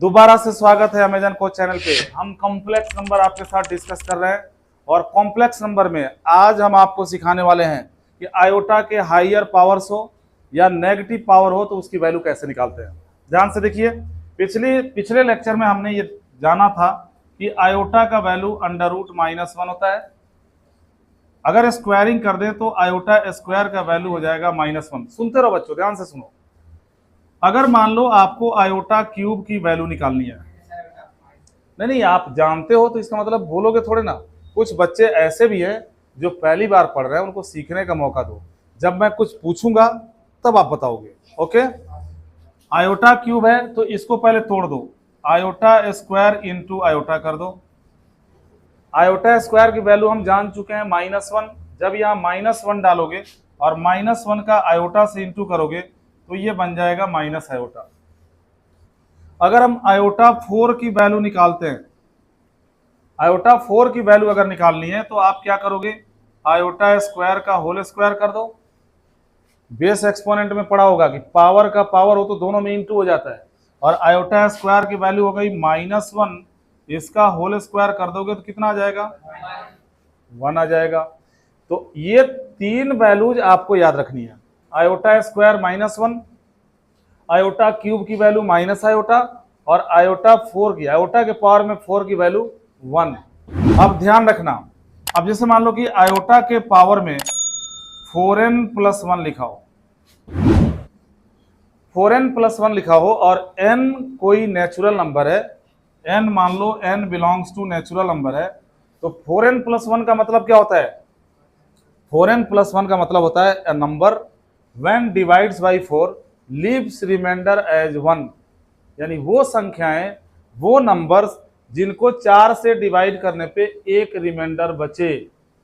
दोबारा से स्वागत है अमेजन कोच चैनल पे। हम कॉम्प्लेक्स नंबर आपके साथ डिस्कस कर रहे हैं और कॉम्प्लेक्स नंबर में आज हम आपको सिखाने वाले हैं कि आयोटा के हाइयर पावर्स हो या नेगेटिव पावर हो तो उसकी वैल्यू कैसे निकालते हैं। ध्यान से देखिए, पिछले लेक्चर में हमने ये जाना था कि आयोटा का वैल्यू √-1 होता है। अगर स्क्वायरिंग कर दें तो आयोटा स्क्वायर का वैल्यू हो जाएगा -1। सुनते रहो बच्चों, ध्यान से सुनो। अगर मान लो आपको आयोटा क्यूब की वैल्यू निकालनी है, नहीं आप जानते हो तो इसका मतलब बोलोगे थोड़े ना। कुछ बच्चे ऐसे भी हैं जो पहली बार पढ़ रहे हैं, उनको सीखने का मौका दो। जब मैं कुछ पूछूंगा तब आप बताओगे। ओके, आयोटा क्यूब है तो इसको पहले तोड़ दो, आयोटा स्क्वायर इंटू आयोटा कर दो। आयोटा स्क्वायर की वैल्यू हम जान चुके हैं -1। जब यहाँ -1 डालोगे और -1 का आयोटा से इंटू करोगे तो ये बन जाएगा माइनस आयोटा। अगर हम आयोटा 4 की वैल्यू निकालते हैं, आयोटा 4 की वैल्यू अगर निकालनी है तो आप क्या करोगे, आयोटा स्क्वायर का होल स्क्वायर कर दो। बेस एक्सपोनेंट में पढ़ा होगा कि पावर का पावर हो तो दोनों में इंटू हो जाता है। और आयोटा स्क्वायर की वैल्यू हो गई -1, इसका होल स्क्वायर कर दोगे तो कितना आ जाएगा, 1 आ जाएगा। तो ये 3 वैल्यूज आपको याद रखनी है, आयोटा स्क्वायर -1, आयोटा क्यूब की वैल्यू माइनस आयोटा और आयोटा 4 की, आयोटा के पावर में 4 की वैल्यू 1। अब ध्यान रखना, अब जैसे मान लो कि आयोटा के पावर में 4n+1 लिखा हो, 4n+1 लिखा हो और n कोई नेचुरल नंबर है, n मान लो n belongs to natural number है, तो 4n+1 का मतलब क्या होता है, 4n+1 का मतलब होता है a number when divides by 4 leaves remainder as 1। यानी वो संख्याएं, वो नंबर्स जिनको 4 से डिवाइड करने पे एक रिमाइंडर बचे,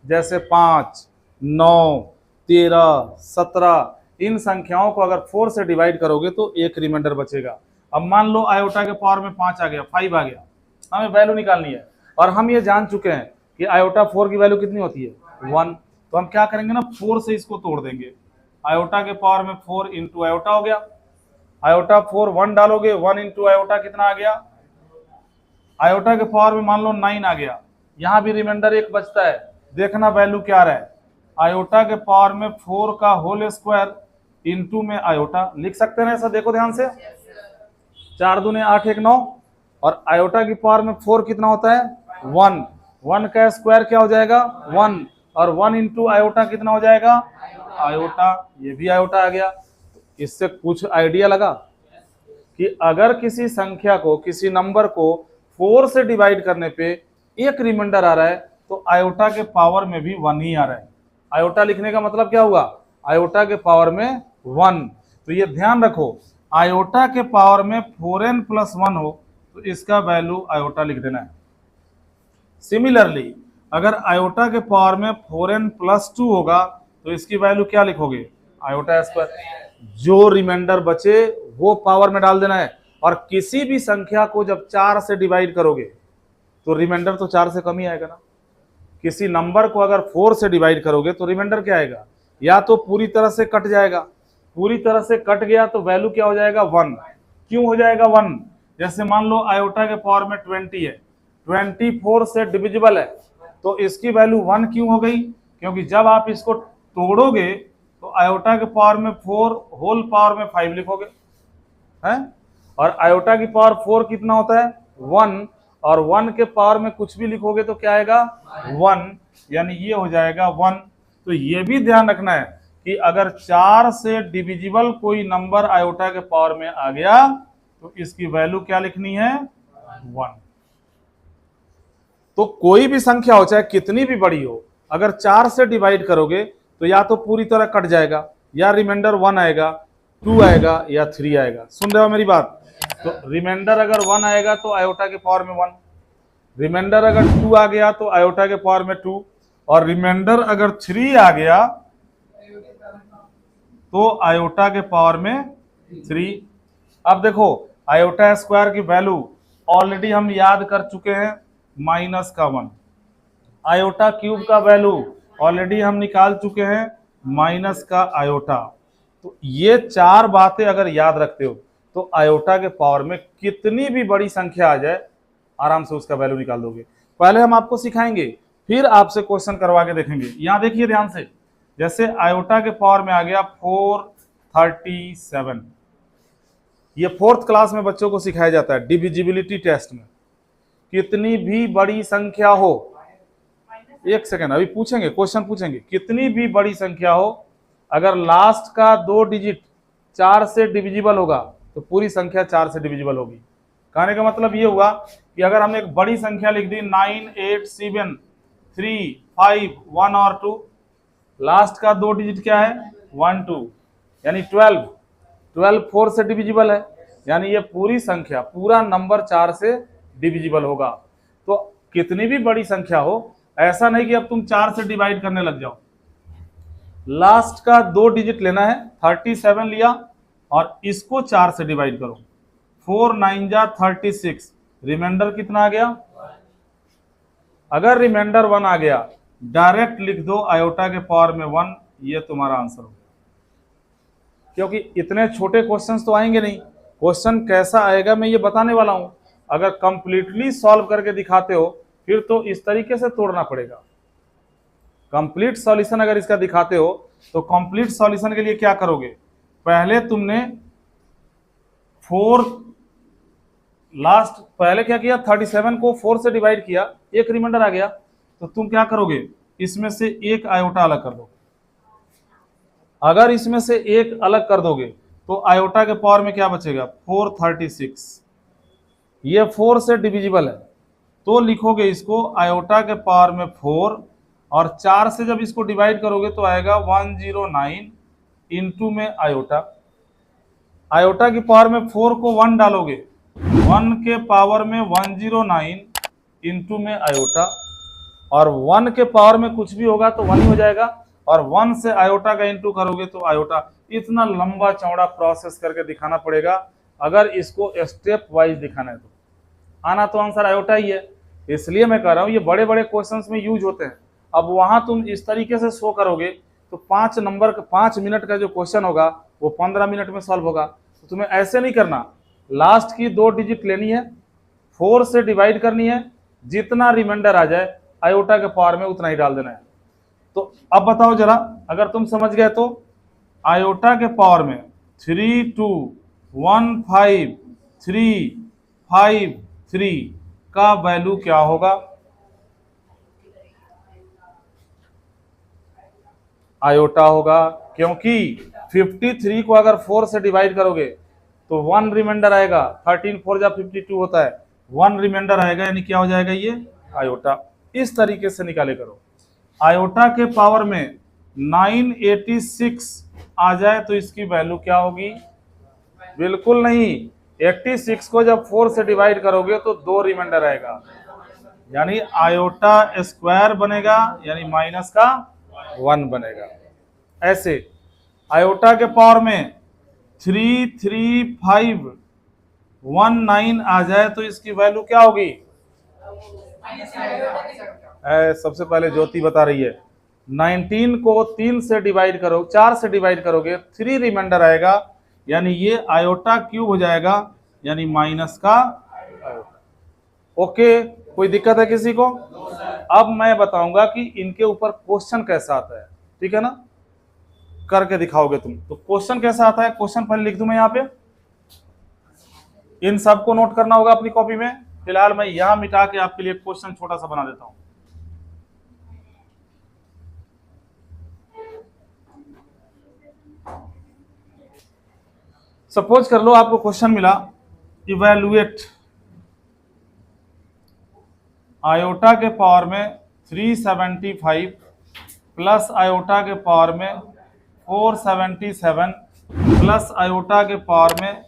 जैसे 5, 9, 13, 17, इन संख्याओं को अगर 4 से डिवाइड करोगे तो एक रिमाइंडर बचेगा। अब मान लो आयोटा के पावर में 5 आ गया, 5 आ गया, हमें वैल्यू निकालनी है और हम ये जान चुके हैं कि आयोटा 4 की वैल्यू कितनी होती है, 1। तो हम क्या करेंगे ना, 4 से इसको तोड़ देंगे। आयोटा के पावर में 4 इंटू आयोटा हो गया, आयोटा 4 1 डालोगे, 1 इंटू आयोटा कितना आ गया, आयोटा के पावर में मान लो 9 आ गया। यहाँ भी रिमाइंडर एक बचता है, देखना वैल्यू क्या रहा है, आयोटा के पावर में 4 का होल स्क्वायर इंटू में आयोटा लिख सकते हैं ऐसा। देखो ध्यान से, 4 दूने 8 1 9 और आयोटा की पावर में 4 कितना होता है, 1। 1 का स्क्वायर क्या हो जाएगा, 1 और 1 इंटू आयोटा कितना हो जाएगा, आयोटा, ये भी आयोटा आ गया। इससे कुछ आइडिया लगा कि अगर किसी संख्या को, किसी नंबर को 4 से डिवाइड करने पे एक रिमाइंडर आ रहा है तो आयोटा के पावर में भी 1 ही आ रहा है। आयोटा लिखने का मतलब क्या हुआ, आयोटा के पावर में 1। तो ये ध्यान रखो, आयोटा के पावर में 4n+1 हो तो इसका वैल्यू आयोटा लिख देना है। सिमिलरली अगर आयोटा के पावर में 4n+2 होगा तो इसकी वैल्यू क्या लिखोगे, आयोटा स्क्वायर। जो रिमाइंडर बचे वो पावर में डाल देना है। और किसी भी संख्या को जब 4 से डिवाइड करोगे तो रिमाइंडर तो 4 से कम ही आएगा ना। किसी नंबर को अगर 4 से डिवाइड करोगे तो रिमाइंडर क्या आएगा, या तो पूरी तरह से कट जाएगा, पूरी तरह से कट गया तो वैल्यू क्या हो जाएगा, 1। क्यों हो जाएगा 1, जैसे मान लो आयोटा के पावर में 20 है, 24 से डिविजिबल है तो इसकी वैल्यू 1 क्यों हो गई, क्योंकि जब आप इसको तोड़ोगे तो आयोटा के पावर में 4 होल पावर में 5 लिखोगे हैं, और आयोटा की पावर 4 कितना होता है, 1, और 1 के पावर में कुछ भी लिखोगे तो क्या आएगा, 1, यानी ये हो जाएगा 1। तो ये भी ध्यान रखना है कि अगर 4 से डिविजिबल कोई नंबर आयोटा के पावर में आ गया तो इसकी वैल्यू क्या लिखनी है, 1। तो कोई भी संख्या हो, चाहे कितनी भी बड़ी हो, अगर 4 से डिवाइड करोगे तो या तो पूरी तरह कट जाएगा, या रिमाइंडर 1 आएगा, 2 आएगा या 3 आएगा। सुन रहे हो मेरी बात, तो रिमाइंडर अगर 1 आएगा तो आयोटा के पावर में 1, रिमाइंडर अगर 2 आ गया तो आयोटा के पावर में 2, और रिमाइंडर अगर 3 आ गया तो आयोटा के पावर में 3। अब देखो आयोटा स्क्वायर की वैल्यू ऑलरेडी हम याद कर चुके हैं, -1। आयोटा क्यूब का वैल्यू ऑलरेडी हम निकाल चुके हैं, -का आयोटा। तो ये 4 बातें अगर याद रखते हो तो आयोटा के पावर में कितनी भी बड़ी संख्या आ जाए आराम से उसका वैल्यू निकाल दोगे। पहले हम आपको सिखाएंगे, फिर आपसे क्वेश्चन करवा के देखेंगे। यहां देखिए ध्यान से, जैसे आयोटा के पावर में आ गया 437, ये 4th क्लास में बच्चों को सिखाया जाता है डिविजिबिलिटी टेस्ट में। कितनी भी बड़ी संख्या हो, एक सेकेंड अभी पूछेंगे, क्वेश्चन पूछेंगे, कितनी भी बड़ी संख्या हो, अगर लास्ट का 2 डिजिट 4 से डिविजिबल होगा तो पूरी संख्या 4 से डिविजिबल होगी। कहने का मतलब ये हुआ कि अगर हमने एक बड़ी संख्या लिख दी 9, 8, 7, 3, 5, 1 और 2, लास्ट का 2 डिजिट क्या है 1, 2, यानी 12, 4 से डिविजिबल है, यानी ये पूरी संख्या, पूरा नंबर 4 से डिविजिबल होगा। तो कितनी भी बड़ी संख्या हो, ऐसा नहीं कि अब तुम 4 से डिवाइड करने लग जाओ, लास्ट का 2 डिजिट लेना है, 37 लिया और इसको 4 से डिवाइड करो, 4 9 जा 36, रिमाइंडर कितना आ गया। अगर रिमाइंडर 1 आ गया, डायरेक्ट लिख दो आयोटा के पावर में 1, ये तुम्हारा आंसर हो। क्योंकि इतने छोटे क्वेश्चंस तो आएंगे नहीं, क्वेश्चन कैसा आएगा मैं ये बताने वाला हूं। अगर कंप्लीटली सॉल्व करके दिखाते हो फिर तो इस तरीके से तोड़ना पड़ेगा। कंप्लीट सॉल्यूशन अगर इसका दिखाते हो तो कंप्लीट सॉल्यूशन के लिए क्या करोगे, पहले तुमने 4 लास्ट पहले क्या किया, 37 को 4 से डिवाइड किया, एक रिमाइंडर आ गया, तो तुम क्या करोगे, इसमें से एक आयोटा अलग कर दो। अगर इसमें से एक अलग कर दोगे तो आयोटा के पावर में क्या बचेगा 436, ये 4 से डिविजिबल है, तो लिखोगे इसको आयोटा के पावर में 4 और 4 से जब इसको डिवाइड करोगे तो आएगा 109 इंटू में आयोटा। आयोटा की पावर में 4 को 1 डालोगे, 1 के पावर में 109 इंटू में आयोटा, और 1 के पावर में कुछ भी होगा तो 1 ही हो जाएगा, और 1 से आयोटा का इंटू करोगे तो आयोटा। इतना लंबा चौड़ा प्रोसेस करके दिखाना पड़ेगा अगर इसको स्टेप वाइज दिखाना है तो। आना तो आंसर आयोटा ही है, इसलिए मैं कह रहा हूँ ये बड़े बड़े क्वेश्चंस में यूज होते हैं। अब वहां तुम इस तरीके से शो करोगे तो 5 मिनट का जो क्वेश्चन होगा वो 15 मिनट में सॉल्व होगा। तो तुम्हें ऐसे नहीं करना, लास्ट की 2 डिजिट लेनी है, 4 से डिवाइड करनी है, जितना रिमाइंडर आ जाए आयोटा के पावर में उतना ही डाल देना है। तो अब बताओ जरा, अगर तुम समझ गए तो आयोटा के पावर में 3215353 का वैल्यू क्या होगा। आयोटा होगा, क्योंकि 53 को अगर 4 से डिवाइड करोगे तो 1 रिमाइंडर आएगा, 13 4 जा 52 होता है, 1 रिमाइंडर आएगा, यानी क्या हो जाएगा ये आयोटा। इस तरीके से निकाले करो। आयोटा के पावर में 986 आ जाए तो इसकी वैल्यू क्या होगी, बिल्कुल नहीं, 86 को जब 4 से डिवाइड करोगे तो 2 रिमाइंडर आएगा, यानी आयोटा स्क्वायर बनेगा, यानी माइनस का 1 बनेगा। ऐसे आयोटा के पावर में 33519 आ जाए तो इसकी वैल्यू क्या होगी। सबसे पहले ज्योति बता रही है, 19 को 3 से डिवाइड करो, 4 से डिवाइड करोगे, 3 रिमाइंडर आएगा, यानी ये आयोटा क्यूब हो जाएगा, यानी माइनस का आयोटा। ओके, कोई दिक्कत है किसी को। अब मैं बताऊंगा कि इनके ऊपर क्वेश्चन कैसा आता है, ठीक है ना, करके दिखाओगे तुम। तो क्वेश्चन कैसा आता है, क्वेश्चन पहले लिख दूं मैं यहाँ पे, इन सबको नोट करना होगा अपनी कॉपी में। फिलहाल मैं यहां मिटा के आपके लिए क्वेश्चन छोटा सा बना देता हूं। सपोज कर लो आपको क्वेश्चन मिला, इवैल्यूएट आयोटा के पावर में 375 प्लस आयोटा के पावर में 477 प्लस आयोटा के पावर में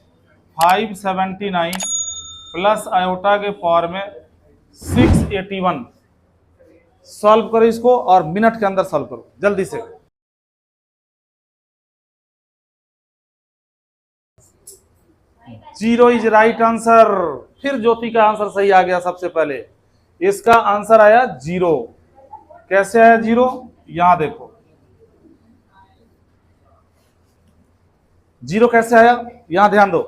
579 प्लस आयोटा के पावर में 681। सॉल्व करो इसको और मिनट के अंदर सॉल्व करो जल्दी से। Zero is right answer. फिर ज्योति का आंसर सही आ गया। सबसे पहले इसका आंसर आया 0। कैसे आया 0, यहां देखो 0 कैसे आया, यहां ध्यान दो।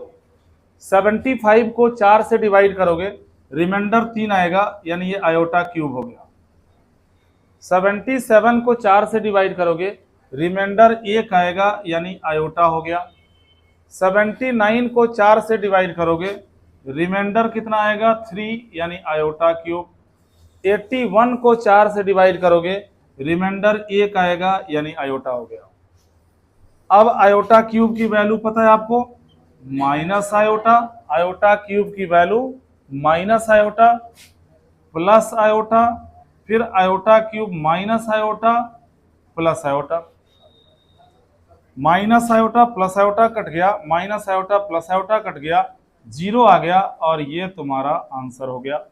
75 को 4 से डिवाइड करोगे, रिमाइंडर 3 आएगा, यानी ये आयोटा क्यूब हो गया। 77 को 4 से डिवाइड करोगे, रिमाइंडर 1 आएगा, यानी आयोटा हो गया। 79 को 4 से डिवाइड करोगे, रिमाइंडर कितना आएगा 3, यानी आयोटा क्यूब। 81 को 4 से डिवाइड करोगे, रिमाइंडर 1 आएगा, यानी आयोटा हो गया। अब आयोटा क्यूब की वैल्यू पता है आपको, माइनस आयोटा, आयोटा क्यूब की value minus iota plus iota, फिर iota cube minus iota plus iota. Minus iota plus iota cut गया, minus iota plus iota cut गया, 0 आ गया, और ये तुम्हारा आंसर हो गया।